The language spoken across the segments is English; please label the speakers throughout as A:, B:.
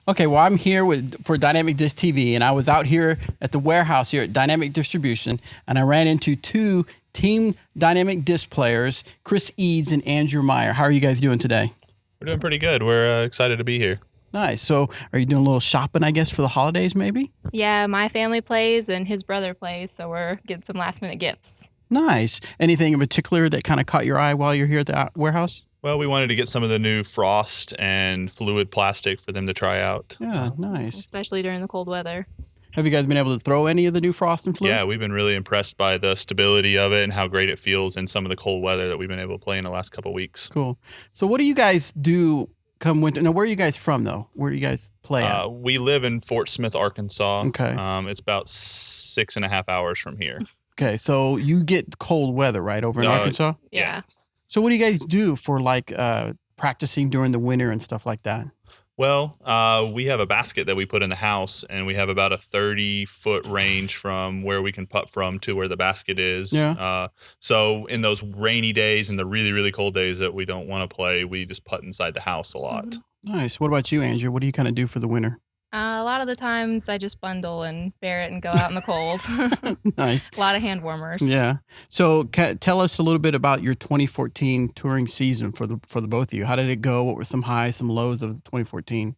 A: Okay, well, I'm here for Dynamic Disc TV, and I was out here at the warehouse here at Dynamic Distribution, and I ran into two Team Dynamic Disc players, Chris Eads and Andrea Meyers. How are you guys doing today?
B: We're doing pretty good. We're excited to be here.
A: Nice. So, are you doing a little shopping, I guess, for the holidays, maybe?
C: Yeah, my family plays and his brother plays, so we're getting some last minute gifts.
A: Nice. Anything in particular that kind of caught your eye while you're here at the warehouse?
B: Well, we wanted to get some of the new frost and fluid plastic for them to try out.
A: Yeah, nice.
C: Especially during the cold weather.
A: Have you guys been able to throw any of the new frost and fluid?
B: Yeah, we've been really impressed by the stability of it and how great it feels in some of the cold weather that we've been able to play in the last couple of weeks.
A: Cool. So what do you guys do come winter? Now, where are you guys from, though? Where do you guys play at?
B: We live in Fort Smith, Arkansas.
A: Okay.
B: It's about 6.5 hours from here.
A: Okay, so you get cold weather, right, over in Arkansas?
C: Yeah.
A: So what do you guys do for, like, practicing during the winter and stuff like that?
B: Well, we have a basket that we put in the house, and we have about a 30-foot range from where we can putt from to where the basket is.
A: Yeah.
B: So in those rainy days and the really, really cold days that we don't want to play, we just putt inside the house a lot.
C: Mm-hmm.
A: Nice. What about you, Andrea? What do you kind of do for the winter?
C: A lot of the times I just bundle and bear it and go out in the cold.
A: Nice.
C: A lot of hand warmers.
A: Yeah. So tell us a little bit about your 2014 touring season for the both of you. How did it go? What were some highs, some lows of 2014?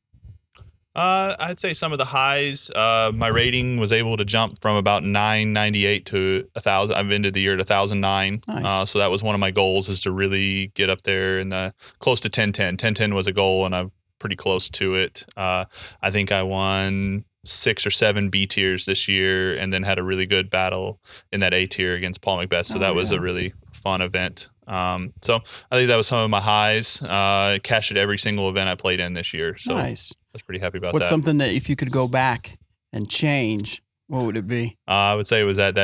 B: I'd say some of the highs. My rating was able to jump from about 998 to 1,000. I've ended the year at 1,009.
A: Nice.
B: So that was one of my goals, is to really get up there in the close to 1010. 1010 was a goal, and I'm pretty close to it. I think I won 6 or 7 B tiers this year, and then had a really good battle in that A tier against Paul Macbeth. So that was a really fun event. So I think that was some of my highs. Cashed at every single event I played in this year. So
A: nice.
B: I was pretty happy about
A: What's
B: that.
A: something that if you could go back and change, what would it be?
B: I would say it was that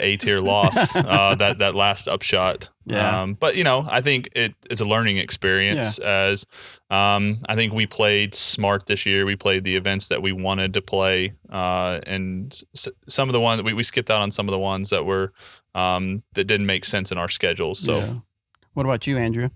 B: A tier loss, that last upshot.
A: Yeah.
B: But I think it's a learning experience. As I think we played smart this year. We played the events that we wanted to play, and some of the ones we skipped out on some of the ones that were that didn't make sense in our schedules. So,
A: What about you, Andrea?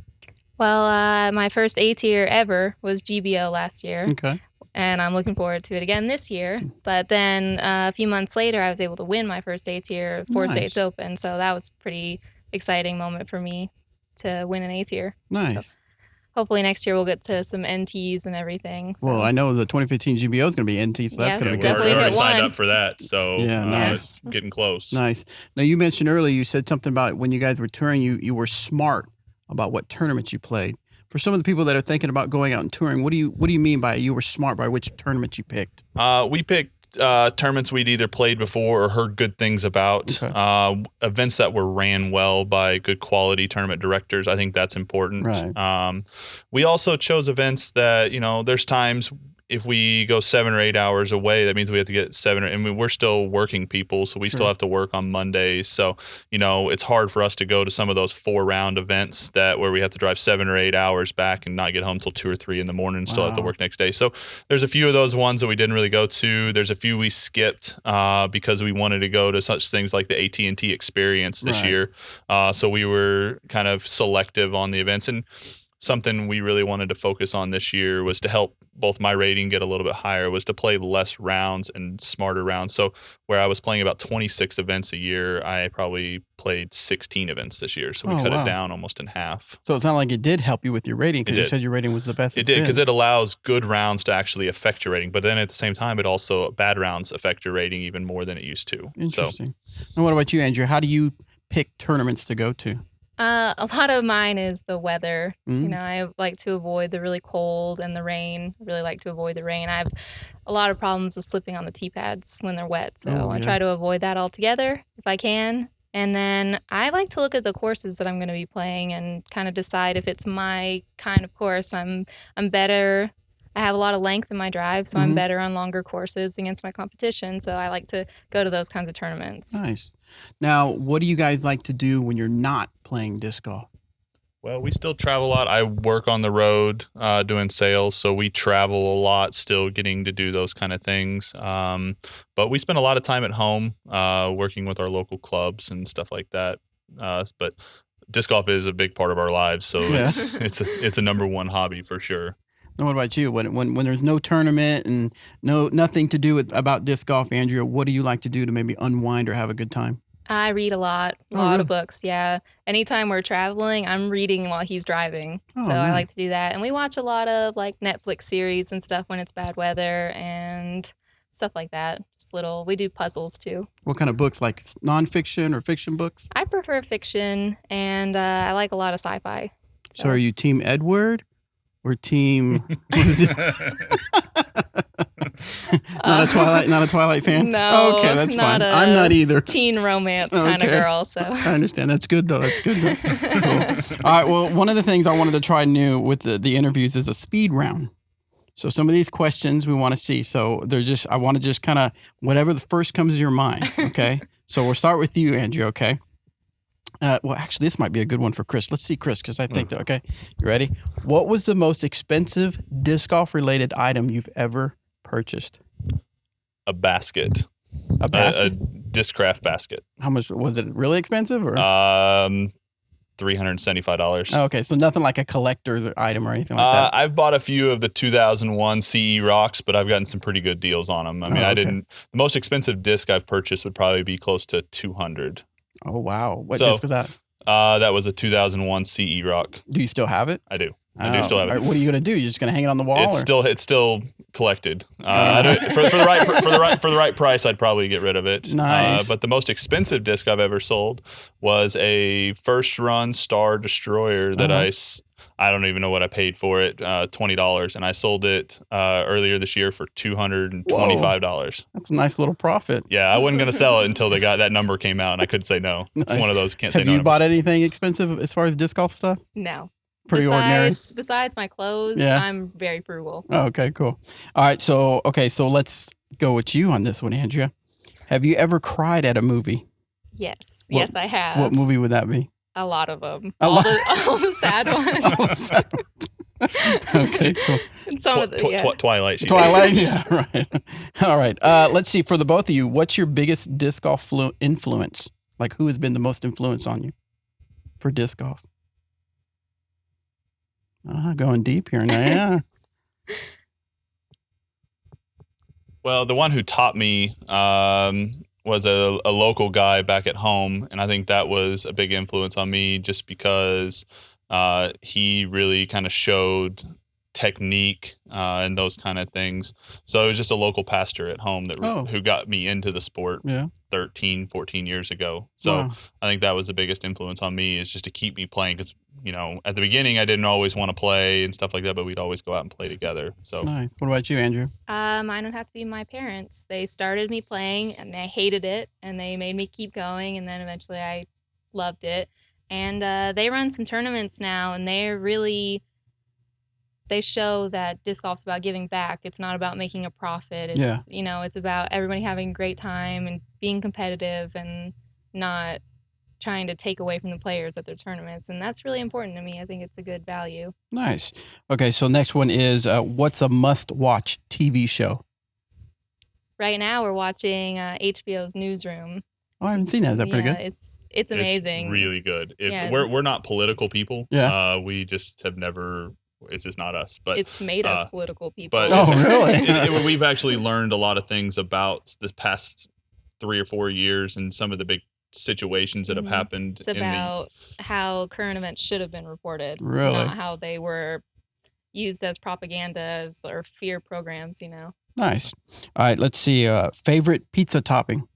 C: Well, my first A tier ever was GBO last year.
A: Okay.
C: And I'm looking forward to it again this year. But then a few months later, I was able to win my first A tier, Four States Open. So that was a pretty exciting moment for me to win an A tier.
A: Nice.
C: So hopefully next year we'll get to some NTs and everything. So.
A: Well, I know the 2015 GBO is going to be NT, so that's going to be good.
B: We're already signed up for that. So
A: nice.
B: It's getting close.
A: Nice. Now, you mentioned earlier, you said something about when you guys were touring, you were smart about what tournaments you played. For some of the people that are thinking about going out and touring, what do you mean by you were smart by which tournaments you picked?
B: We picked tournaments we'd either played before or heard good things about.
A: Okay.
B: Events that were ran well by good quality tournament directors. I think that's important.
A: Right.
B: We also chose events that, there's times if we go 7 or 8 hours away, that means we have to get we're still working people, so we still have to work on Mondays. So, it's hard for us to go to some of those 4-round events where we have to drive 7 or 8 hours back and not get home till 2 or 3 in the morning and still have to work next day. So there's a few of those ones that we didn't really go to. There's a few we skipped because we wanted to go to such things like the AT&T Experience this year. So we were kind of selective on the events. And something we really wanted to focus on this year was to help both my rating get a little bit higher, was to play less rounds and smarter rounds. So where I was playing about 26 events a year, I probably played 16 events this year. So we cut it down almost in half.
A: So it's not like it did help you with your rating, because you said your rating was the best.
B: It did, because it allows good rounds to actually affect your rating. But then at the same time, it also, bad rounds affect your rating even more than it used to.
A: Interesting. And what about you, Andrea? How do you pick tournaments to go to?
C: A lot of mine is the weather. I like to avoid the really cold and the rain. I really like to avoid the rain. I have a lot of problems with slipping on the tee pads when they're wet. So I try to avoid that altogether if I can. And then I like to look at the courses that I'm going to be playing and kind of decide if it's my kind of course. I'm better. I have a lot of length in my drive, so I'm better on longer courses against my competition. So I like to go to those kinds of tournaments.
A: Nice. Now, what do you guys like to do when you're not playing disc golf?
B: Well, we still travel a lot. I work on the road doing sales, so we travel a lot, still getting to do those kind of things. But we spend a lot of time at home working with our local clubs and stuff like that. But disc golf is a big part of our lives, so it's a number one hobby for sure.
A: And what about you? When there's no tournament and nothing to do about disc golf, Andrea, what do you like to do to maybe unwind or have a good time?
C: I read a lot
A: really?
C: of books. Yeah. Anytime we're traveling, I'm reading while he's driving.
A: Oh,
C: so I
A: nice.
C: like to do that. And we watch a lot of like Netflix series and stuff when it's bad weather and stuff like that. We do puzzles too.
A: What kind of books, like nonfiction or fiction books?
C: I prefer fiction and I like a lot of sci-fi.
A: So are you Team Edward or Team? What is it? Not a Twilight fan?
C: No.
A: Okay, that's fine. I'm not either.
C: Teen romance kind of girl. So
A: I understand. That's good though. Cool. All right. Well, one of the things I wanted to try new with the interviews is a speed round. So some of these questions we want to see. So I want to just kind of whatever the first comes to your mind. Okay. So we'll start with you, Andrea. Okay. Well, actually, this might be a good one for Chris. Let's see Chris, because I think that. Okay. You ready? What was the most expensive disc golf related item you've ever purchased?
B: A basket.
A: A basket?
B: A Discraft basket.
A: How much was it? Really expensive or?
B: $375.
A: Oh, okay, so nothing like a collector's item or anything like that.
B: I've bought a few of the 2001 CE rocks, but I've gotten some pretty good deals on them. I mean, The most expensive disc I've purchased would probably be close to $200.
A: Oh wow! What disc was that?
B: That was a 2001 CE rock.
A: Do you still have it?
B: I do. I do still have it.
A: What are you gonna do? You're just gonna hang it on the wall?
B: It's still collected. For the right price, I'd probably get rid of it.
A: Nice.
B: But the most expensive disc I've ever sold was a first run Star Destroyer that I don't even know what I paid for it. $20, and I sold it earlier this year for $225.
A: That's a nice little profit.
B: Yeah, I wasn't gonna sell it until that number came out, and I couldn't say no. It's one of those can't say no.
A: Have you bought anything expensive as far as disc golf stuff?
C: No.
A: Pretty ordinary.
C: Besides my clothes,
A: Yeah.
C: I'm very frugal.
A: Oh, okay, cool. All right, so let's go with you on this one, Andrea. Have you ever cried at a movie?
C: Yes, I have.
A: What movie would that be?
C: A lot of them.
A: All
C: the sad ones.
A: All the sad ones. Okay, cool.
C: Some of the,
B: Twilight.
A: Twilight, yeah, right. All right. Let's see. For the both of you, what's your biggest disc golf influence? Like, who has been the most influence on you for disc golf? Going deep here now. Yeah.
B: Well, the one who taught me was a local guy back at home, and I think that was a big influence on me just because he really kind of showed technique and those kind of things. So it was just a local pastor at home who got me into the sport 13, 14 years ago. So I think that was the biggest influence on me, is just to keep me playing, because at the beginning I didn't always want to play and stuff like that, but we'd always go out and play together. So
A: nice. What about you, Andrew?
C: Mine would have to be my parents. They started me playing and I hated it, and they made me keep going, and then eventually I loved it. And they run some tournaments now, and they show that disc golf's about giving back. It's not about making a profit. It's it's about everybody having a great time and being competitive and not trying to take away from the players at their tournaments. And that's really important to me. I think it's a good value.
A: Nice. Okay, so next one is what's a must-watch TV show?
C: Right now we're watching HBO's Newsroom.
A: Oh, I haven't seen that. Is that pretty good?
C: It's amazing.
B: It's really good. We're not political people.
A: Yeah.
B: We just have never. It's just not us. But
C: it's made us political people.
B: But
A: really?
B: We've actually learned a lot of things about the past 3 or 4 years and some of the big situations that have happened.
C: It's about how current events should have been reported.
A: Really?
C: Not how they were used as propaganda or fear programs,
A: Nice. All right, let's see. Favorite pizza topping?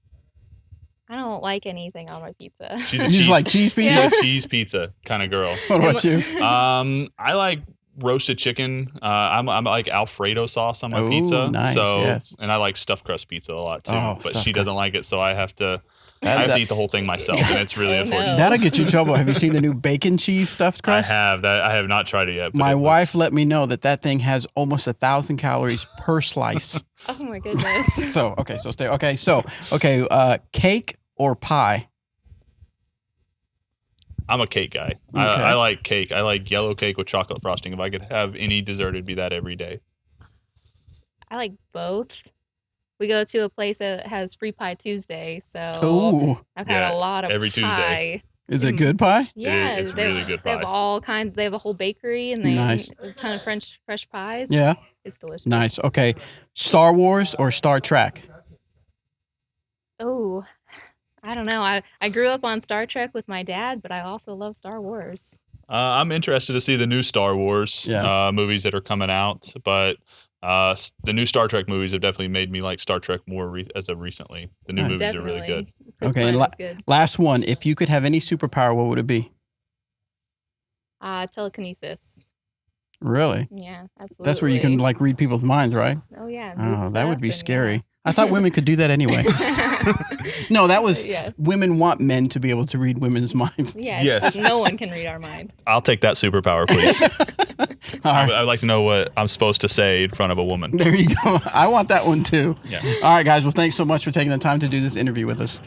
C: I don't like anything on my pizza.
A: You just like cheese pizza?
B: She's a cheese pizza kind of girl.
A: What about you?
B: I like roasted chicken. I'm like Alfredo sauce on my pizza.
A: Nice, yes.
B: And I like stuffed crust pizza a lot too.
A: Oh,
B: but she doesn't like it, so I have to eat the whole thing myself, and it's really unfortunate.
A: That'll get you in trouble. Have you seen the new bacon cheese stuffed crust?
B: I have. I have not tried it yet.
A: My wife let me know that thing has almost 1,000 calories per slice.
C: Oh my goodness.
A: Cake or pie?
B: I'm a cake guy. Okay. I like cake. I like yellow cake with chocolate frosting. If I could have any dessert, it'd be that every day.
C: I like both. We go to a place that has Free Pie Tuesday, so I've had a lot of
B: every
C: pie.
A: Is it good pie?
C: Yeah,
B: it's really good
C: They have
B: pie.
C: all kinds. They have a whole bakery and they
A: Nice.
C: have a ton of fresh pies.
A: Yeah.
C: It's delicious.
A: Nice. Okay. Star Wars or Star Trek?
C: Oh, I don't know. I grew up on Star Trek with my dad, but I also love Star Wars.
B: I'm interested to see the new Star Wars movies that are coming out, but the new Star Trek movies have definitely made me like Star Trek more as of recently. The new movies are really good.
C: Chris
A: Okay, and
C: Pine is good.
A: last one. If you could have any superpower, what would it be?
C: Telekinesis.
A: Really?
C: Yeah, absolutely.
A: That's where you can like read people's minds, right?
C: Oh yeah.
A: Oh, that would be scary. I thought women could do that anyway. No, that was women want men to be able to read women's minds.
C: Yes. No one can read our mind.
B: I'll take that superpower, please.
A: Right.
B: I'd like to know what I'm supposed to say in front of a woman.
A: There you go. I want that one too.
B: Yeah.
A: All right, guys. Well, thanks so much for taking the time to do this interview with us.